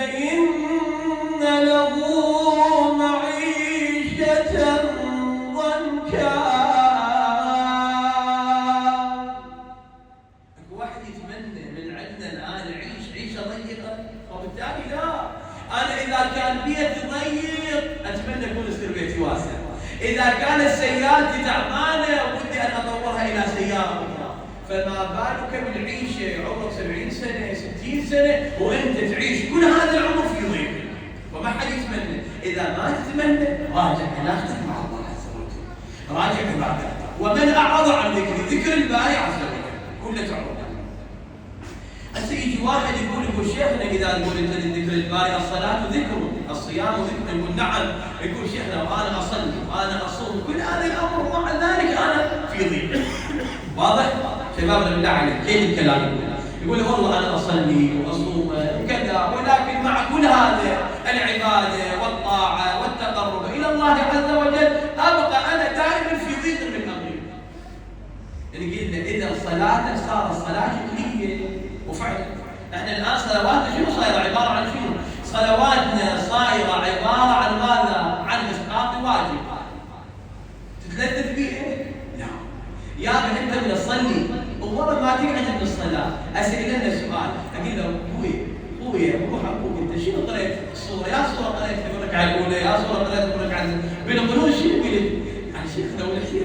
فإن له معيشة ضنكا. اكو واحد يتمنى من عندنا الآن يعيش عيشة ضيقة؟ وبالتالي لا، أنا إذا كان بيتي ضيق أتمنى يكون يصير بيتي واسع. إذا كانت سيارتي تعبانة ودي أن أطورها إلى سيارة أخرى، فما بالك بالعيشة عمرك 70 سنة 60 سنة وأنت تعيش كل هذا العمر في ضيق؟ وما حد يتمنى. إذا ما تتمنى راجع علاقتك مع الله عز وجل، راجع عبادتك. ومن أعرض عن ذكر الباري عز وجل كله تعرض. هسه يجي واحد يقول شيخنا إذا تقول أنت ذكر الباري الصلاة ذكر، الصيام ذكر، يقول نعم. يقول شيخنا وأنا أصلي وأنا أصوم كل هذا الأمر ومع ذلك أنا في ضيق. واضح؟ شبابنا بالله عليك كيف الكلام؟ يقول والله أنا أصلي وأصوم وكذا، ولكن مع كل هذا العبادة والطاعة والتقرب إلى الله عز وجل أبقى أنا دائما في ضيق من أمري. يعني قلنا إذا صلاتك صارت صلاة شكلية، وفعلا احنا الآن صلواتنا شنو صايرة؟ عبارة عن شنو؟ صلواتنا صايرة عبارة عن ماذا؟ عن إسقاط واجب. تتلذذ بيها؟ لا. يا أنت من تصلي والله ما تقعد من الصلاة، أسألنا سؤال، أقول له أخوي روح أبوك أنت شنو قريت الصورة؟ يا صورة قريت في الركعة الأولى، يا صورة قريت في الركعة الثانية، بيقولون شنو قلت؟ يعني شيخنا ولا شيخ